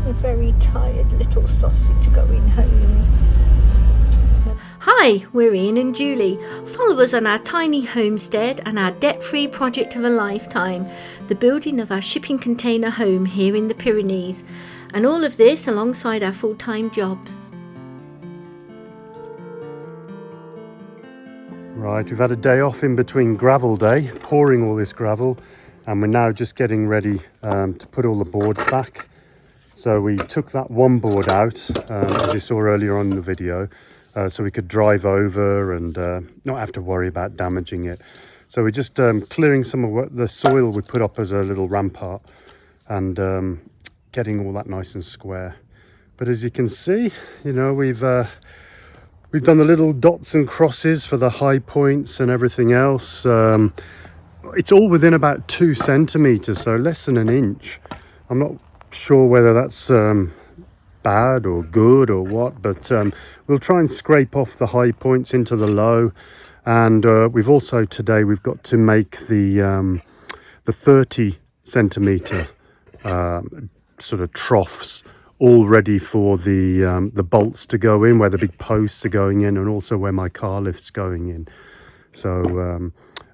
A very tired little sausage going home. Hi, we're Ian and Julie. Follow us on our tiny homestead and our debt-free project of a lifetime, the building of our shipping container home here in the Pyrenees. And all of this alongside our full-time jobs. Right, we've had a day off in between gravel day, pouring all this gravel, and we're now just getting ready to put all the boards back. So we took that one board out, as you saw earlier on in the video, so we could drive over and not have to worry about damaging it. So we're just clearing some of what the soil we put up as a little rampart and getting all that nice and square. But as you can see, you know, we've done the little dots and crosses for the high points and everything else. It's all within about 2 centimeters, so less than an inch. I'm not sure whether that's bad or good or what, but we'll try and scrape off the high points into the low. And we've also today we've got to make the 30 centimeter sort of troughs all ready for the bolts to go in, where the big posts are going in, and also where my car lift's going in. So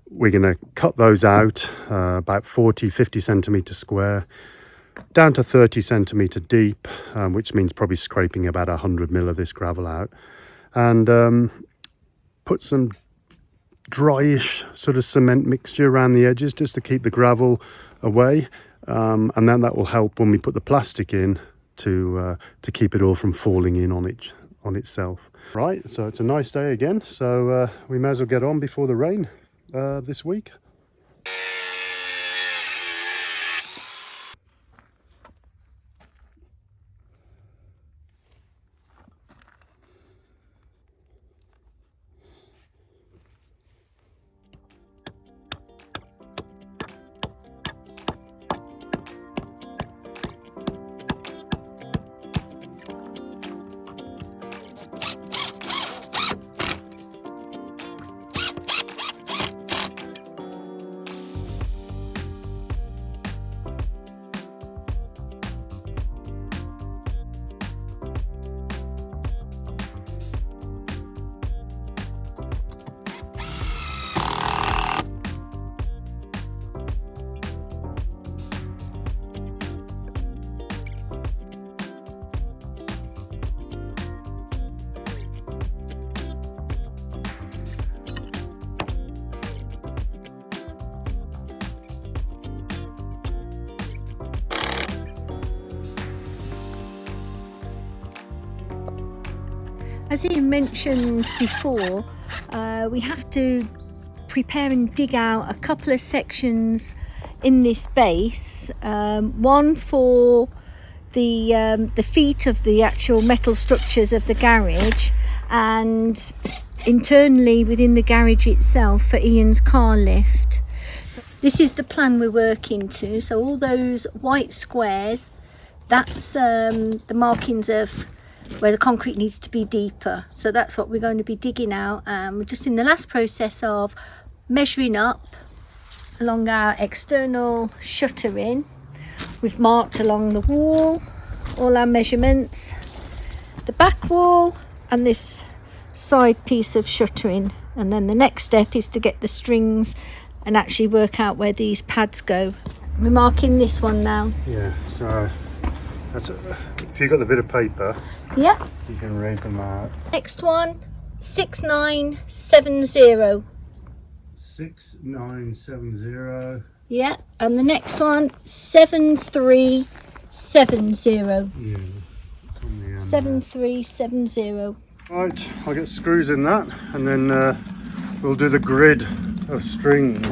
we're going to cut those out about 40-50 centimeter square down to 30 centimeter deep, which means probably scraping about 100 mil of this gravel out, and put some dryish sort of cement mixture around the edges just to keep the gravel away, and then that will help when we put the plastic in to keep it all from falling in on itself. Right, so it's a nice day again, so we may as well get on before the rain this week. As Ian mentioned before, we have to prepare and dig out a couple of sections in this base. One for the feet of the actual metal structures of the garage, and internally within the garage itself for Ian's car lift. So this is the plan we're working to. So all those white squares, that's the markings of where the concrete needs to be deeper. So that's what we're going to be digging out. We're just in the last process of measuring up along our external shuttering. We've marked along the wall all our measurements, the back wall and this side piece of shuttering, and then the next step is to get the strings and actually work out where these pads go. We're marking this one now. Yeah, so if you've got the bit of paper, yeah, you can read them out. Next one, 6970. 6970. Yeah, and the next one, 7370. Yeah, it's on the end 7370. Right, I'll get screws in that, and then we'll do the grid of strings.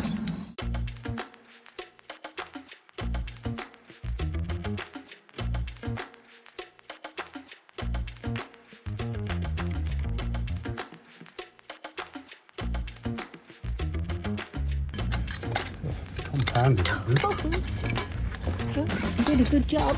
Compounded. You did a good job.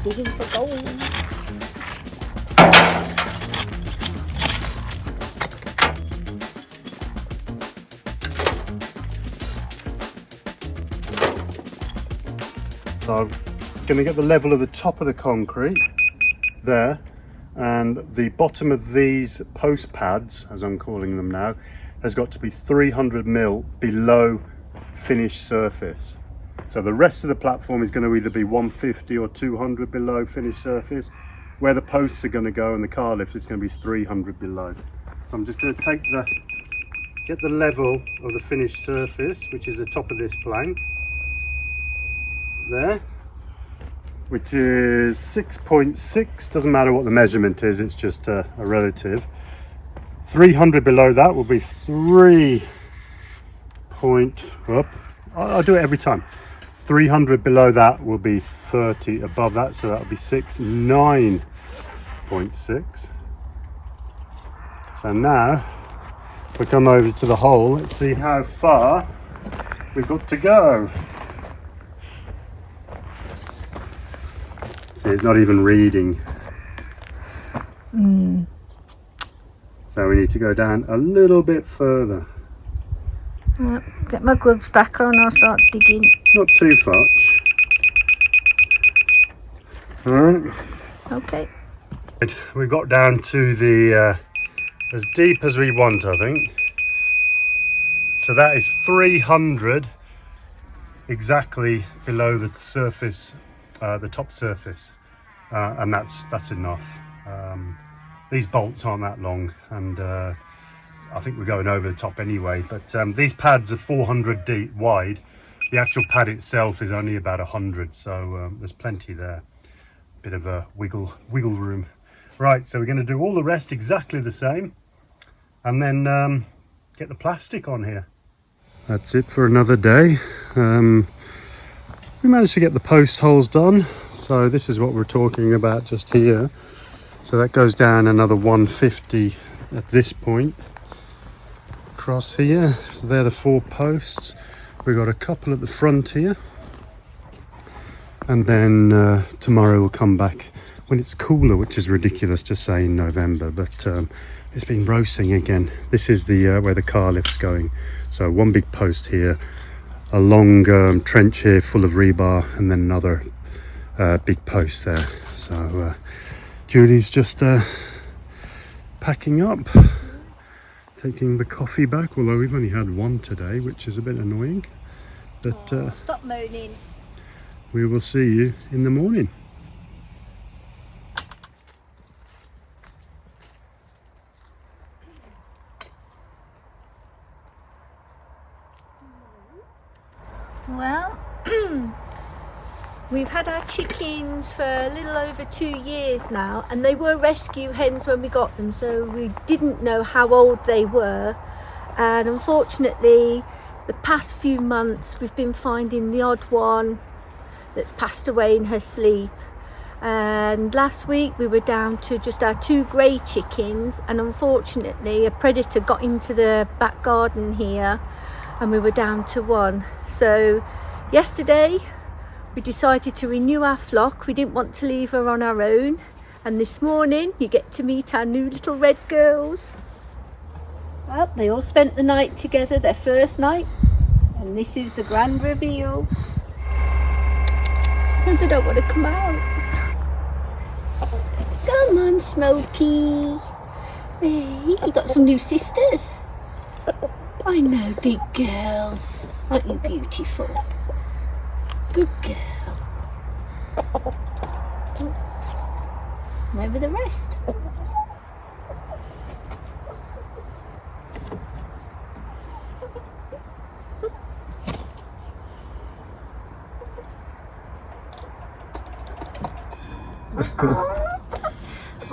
digging for gold. So I'm going to get the level of the top of the concrete there, and the bottom of these post pads, as I'm calling them now, has got to be 300 mil below finished surface. So the rest of the platform is going to either be 150 or 200 below finished surface. Where the posts are going to go and the car lift, it's going to be 300 below. So I'm just going to get the level of the finished surface, which is the top of this plank there, which is 6.6. Doesn't matter what the measurement is, it's just a relative. 300 below that will be 3 point up. I'll do it every time. 300 below that will be 30 above that, so that'll be 9.6. So now we come over to the hole. Let's see how far we've got to go. See, it's not even reading. So we need to go down a little bit further. Get my gloves back on, I'll start digging. Not too much. Alright. Okay. We got down to the as deep as we want, I think. So that is 300 exactly below the surface, the top surface, and that's enough. These bolts aren't that long, and I think we're going over the top anyway, but these pads are 400 deep wide. The actual pad itself is only about 100, so there's plenty there. Bit of a wiggle room. Right, so we're going to do all the rest exactly the same, and then get the plastic on here. That's it for another day. We managed to get the post holes done, so this is what we're talking about just here. So that goes down another 150 at this point. Across here, so they're the 4 posts. We've got a couple at the front here, and then tomorrow we'll come back when it's cooler, which is ridiculous to say in November, but it's been roasting again. This is the where the car lift's going. So one big post here, a long trench here full of rebar, and then another big post there. So Julie's just packing up, taking the coffee back, although we've only had one today, which is a bit annoying, but Stop moaning. we will see you in the morning. Well, we've had our chickens for a little over 2 years now, and they were rescue hens when we got them, so we didn't know how old they were. And unfortunately, the past few months we've been finding the odd one that's passed away in her sleep. And last week we were down to just our 2 grey chickens, and unfortunately a predator got into the back garden here and we were down to 1. So yesterday we decided to renew our flock. We didn't want to leave her on our own, and this morning you get to meet our new little red girls. Well, they all spent the night together, their first night, and this is the grand reveal. And they don't want to come out. Come on, Smokey. Hey, you got some new sisters. I know, big girl. Aren't you beautiful? Good girl. And over the rest.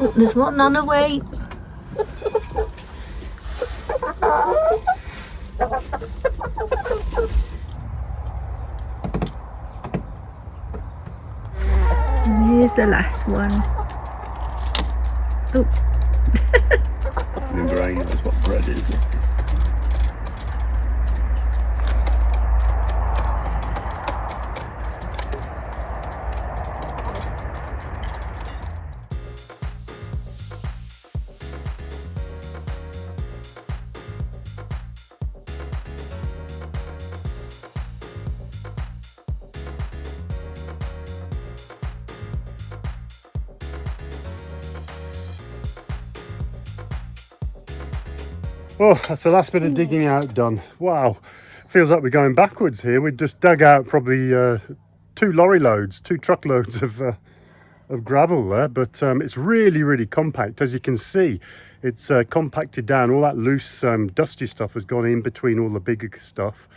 Oh, there's one on the way. And here's the last one. Oh. The brain knows what bread is. Oh, that's the last bit of digging out done. Wow, feels like we're going backwards here. We just dug out probably 2 lorry loads, 2 truckloads of gravel there, but it's really compact. As you can see, it's compacted down. All that loose dusty stuff has gone in between all the bigger stuff.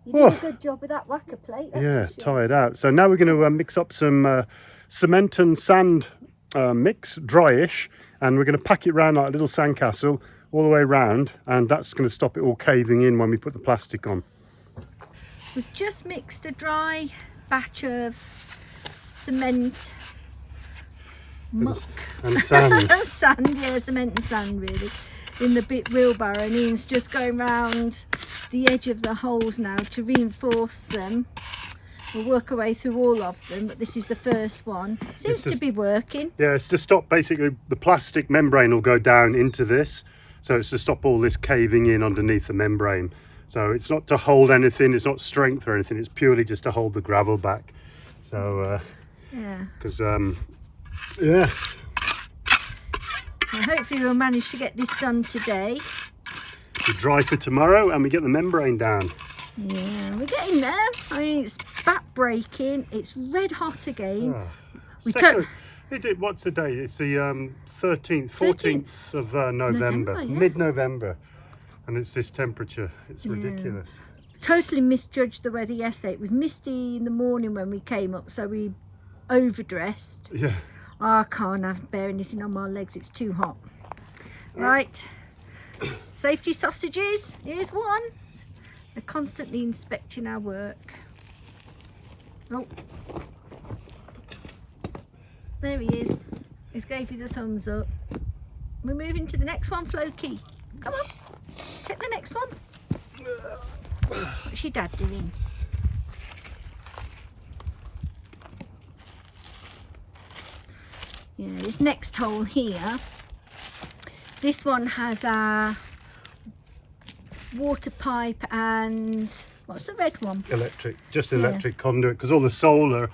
You did a good job with that whacker plate. That's tie it out. So now we're going to mix up some cement and sand mix, dryish, and we're going to pack it round like a little sandcastle all the way round, and that's going to stop it all caving in when we put the plastic on. We've just mixed a dry batch of cement, muck and sand. Sand, yeah, cement and sand really, in the bit wheelbarrow, and Ian's just going round the edge of the holes now to reinforce them. We'll work our way through all of them, but this is the first one. Seems to be working. Yeah, it's to stop, basically the plastic membrane will go down into this, so it's to stop all this caving in underneath the membrane. So it's not to hold anything, it's not strength or anything, it's purely just to hold the gravel back. So yeah, because yeah, so hopefully we'll manage to get this done today. We dry for tomorrow and we get the membrane down. Yeah, we're getting there. I mean, it's back breaking, it's red hot again. What's the day? It's the 14th of November, yeah. mid-November, and it's this temperature. It's ridiculous. Totally misjudged the weather yesterday. It was misty in the morning when we came up, so we overdressed. Yeah. Oh, I can't bear anything on my legs, it's too hot. Right, safety sausages, here's one. They're constantly inspecting our work. Oh, there he is. He's gave you the thumbs up. We're moving to the next one, Floki. Come on, take the next one. What's your dad doing? Yeah, this next hole here, this one has a water pipe and what's the red one? Electric, just electric conduit, because all the solar,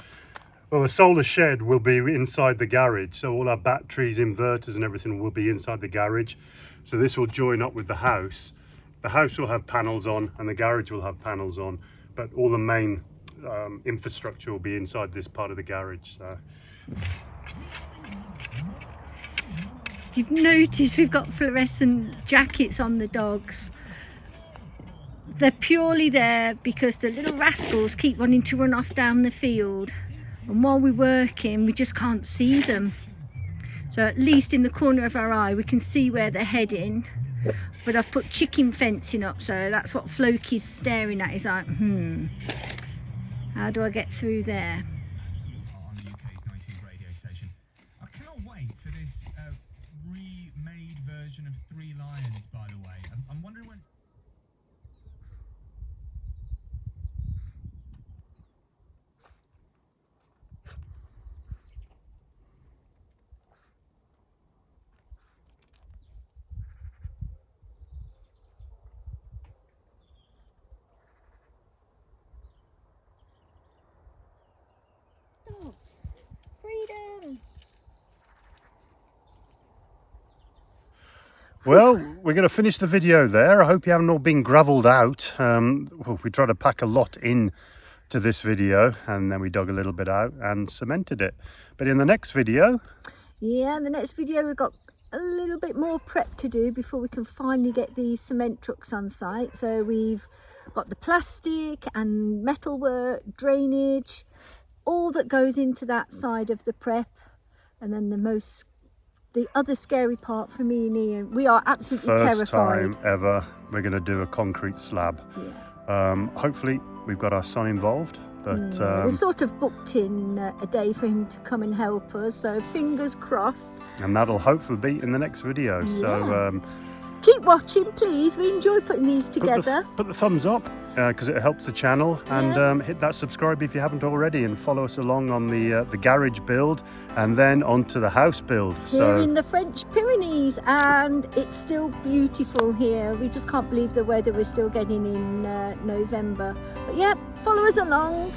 well, the solar shed will be inside the garage, so all our batteries, inverters and everything will be inside the garage. So this will join up with the house. The house will have panels on and the garage will have panels on, but all the main infrastructure will be inside this part of the garage. So you've noticed we've got fluorescent jackets on the dogs. They're purely there because the little rascals keep wanting to run off down the field, and while we're working we just can't see them. So at least in the corner of our eye we can see where they're heading. But I've put chicken fencing up, so that's what Floki's staring at. He's like, how do I get through there? On the UK's 19th radio station. I cannot wait for this remade version of Three Lions, by the way. I'm wondering when... Dogs, freedom. well, we're going to finish the video there. I hope you haven't all been gravelled out. Well, we tried to pack a lot in to this video, and then we dug a little bit out and cemented it. But in the next video, in the next video we've got a little bit more prep to do before we can finally get these cement trucks on site. So we've got the plastic and metalwork, drainage, all that goes into that side of the prep, and then the other scary part for me and Ian, we are absolutely terrified. first time ever we're going to do a concrete slab. Hopefully we've got our son involved, but we've sort of booked in a day for him to come and help us, so fingers crossed, and that'll hopefully be in the next video. So keep watching please, we enjoy putting these together. Put the thumbs up because it helps the channel, and hit that subscribe if you haven't already, and follow us along on the garage build and then onto the house build. We're in the French Pyrenees and it's still beautiful here. We just can't believe the weather we're still getting in November. But yeah, follow us along.